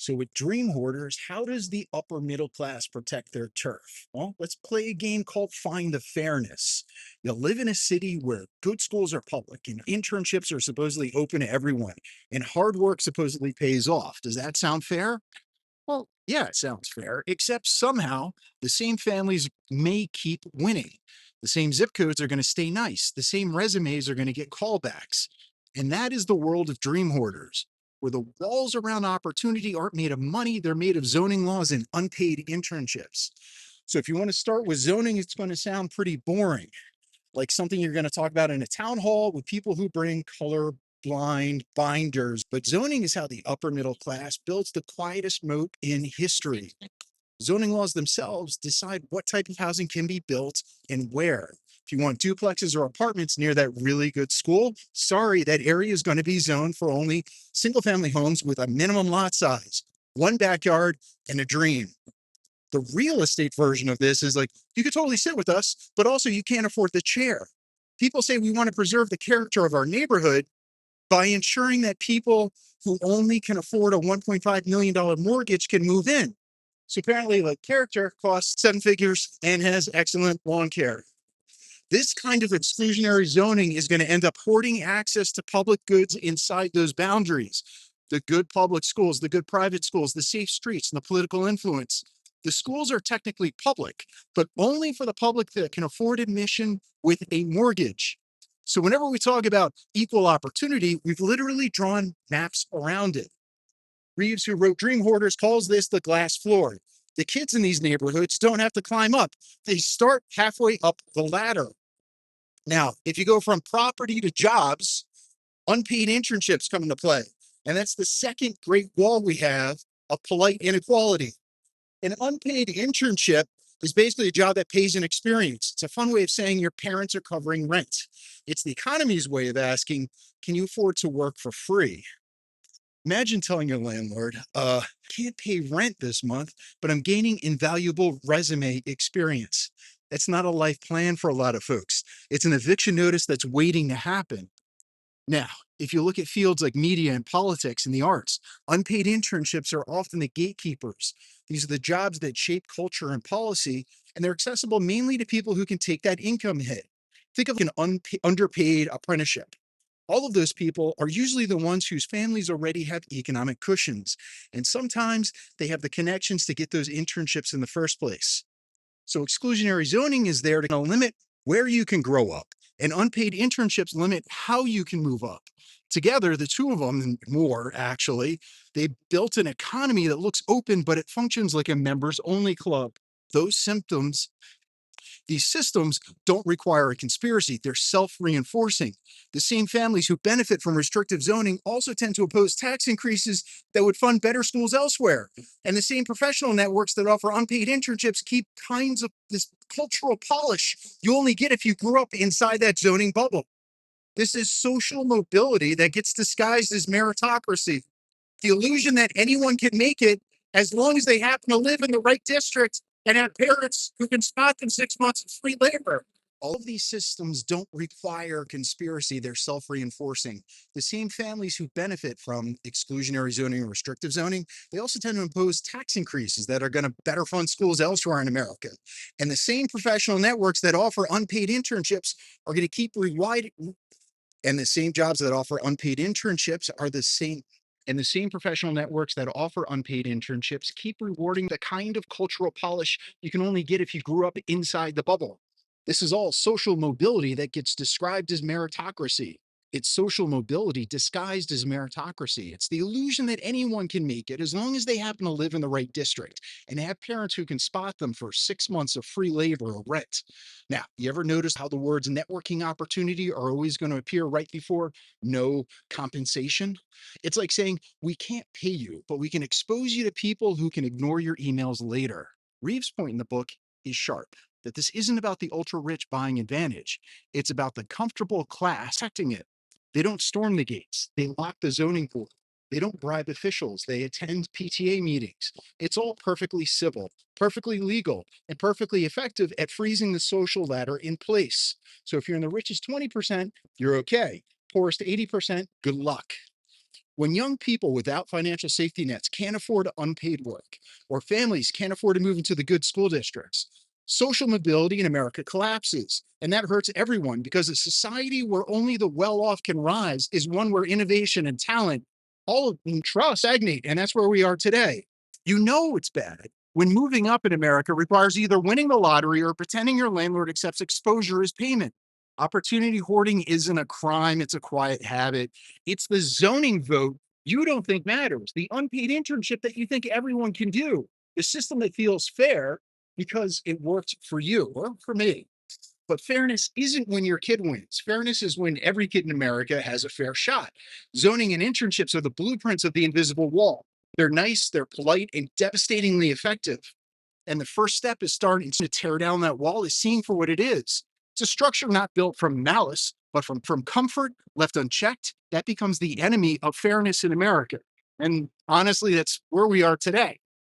So, with Dream Hoarders, how does the upper middle class protect their turf? Well, let's play a game called Find the Fairness. You live in a city where good schools are public and internships are supposedly open to everyone, and hard work supposedly pays off. Does that sound fair? Well, yeah, it sounds fair, except somehow the same families may keep winning. The same zip codes are going to stay nice. The same resumes are going to get callbacks. And that is the world of dream hoarders, where the walls around opportunity aren't made of money, they're made of zoning laws and unpaid internships. So if you want to start with zoning, it's going to sound pretty boring, like something you're going to talk about in a town hall with people who bring color blind binders. But zoning is how the upper middle class builds the quietest moat in history. Zoning laws themselves decide what type of housing can be built and where. If you want duplexes or apartments near that really good school, sorry, that area is going to be zoned for only single family homes with a minimum lot size, one backyard, and a dream. The real estate version of this is like, you could totally sit with us, but also you can't afford the chair. People say we want to preserve the character of our neighborhood by ensuring that people who only can afford a $1.5 million mortgage can move in. So apparently, like, character costs seven figures and has excellent lawn care. This kind of exclusionary zoning is going to end up hoarding access to public goods inside those boundaries. The good public schools, the good private schools, the safe streets, and the political influence. The schools are technically public, but only for the public that can afford admission with a mortgage. So whenever we talk about equal opportunity, we've literally drawn maps around it. Reeves, who wrote Dream Hoarders, calls this the glass floor. The kids in these neighborhoods don't have to climb up. They start halfway up the ladder. Now, if you go from property to jobs, unpaid internships come into play. And that's the second great wall we have of polite inequality. An unpaid internship is basically a job that pays an experience. It's a fun way of saying your parents are covering rent. It's the economy's way of asking, can you afford to work for free? Imagine telling your landlord, can't pay rent this month, but I'm gaining invaluable resume experience. That's not a life plan for a lot of folks. It's an eviction notice that's waiting to happen. Now, if you look at fields like media and politics and the arts, unpaid internships are often the gatekeepers. These are the jobs that shape culture and policy, and they're accessible mainly to people who can take that income hit. Think of an underpaid apprenticeship. All of those people are usually the ones whose families already have economic cushions, and sometimes they have the connections to get those internships in the first place. So exclusionary zoning is there to limit where you can grow up, and unpaid internships limit how you can move up. Together, the two of them, and more actually, they built an economy that looks open, but it functions like a members only club. Those symptoms These systems don't require a conspiracy, they're self reinforcing. The same families who benefit from restrictive zoning also tend to oppose tax increases that would fund better schools elsewhere. And the same professional networks that offer unpaid internships keep kinds of this cultural polish you only get if you grew up inside that zoning bubble. This is social mobility that gets disguised as meritocracy. The illusion that anyone can make it as long as they happen to live in the right district and have parents who can spot them 6 months of free labor. All of these systems don't require conspiracy, they're self reinforcing. The same families who benefit from exclusionary zoning or restrictive zoning, they also tend to impose tax increases that are going to better fund schools elsewhere in America. And the same professional networks that offer unpaid internships are going to keep rewinding, and the same jobs that offer unpaid internships are the same. And the same professional networks that offer unpaid internships keep rewarding the kind of cultural polish you can only get if you grew up inside the bubble. This is all social mobility that gets described as meritocracy. It's social mobility disguised as meritocracy. It's the illusion that anyone can make it as long as they happen to live in the right district and have parents who can spot them for 6 months of free labor or rent. Now, you ever notice how the words networking opportunity are always going to appear right before no compensation? It's like saying, we can't pay you, but we can expose you to people who can ignore your emails later. Reeves' point in the book is sharp, that this isn't about the ultra rich buying advantage. It's about the comfortable class protecting it. They don't storm the gates, they lock the zoning board. They don't bribe officials, they attend PTA meetings. It's all perfectly civil, perfectly legal, and perfectly effective at freezing the social ladder in place. So if you're in the richest 20%, you're okay. Poorest 80%, good luck. When young people without financial safety nets can't afford unpaid work, or families can't afford to move into the good school districts, social mobility in America collapses. And that hurts everyone because a society where only the well off can rise is one where innovation and talent all of them trust stagnate. And that's where we are today. You know it's bad when moving up in America requires either winning the lottery or pretending your landlord accepts exposure as payment. Opportunity hoarding isn't a crime, it's a quiet habit. It's the zoning vote you don't think matters, the unpaid internship that you think everyone can do, the system that feels fair because it worked for you or for me. But fairness isn't when your kid wins. Fairness is when every kid in America has a fair shot. Zoning and internships are the blueprints of the invisible wall. They're nice, they're polite, and devastatingly effective. And the first step is starting to tear down that wall, is seeing for what it is. It's a structure not built from malice, but from comfort, left unchecked. That becomes the enemy of fairness in America. And honestly, that's where we are today.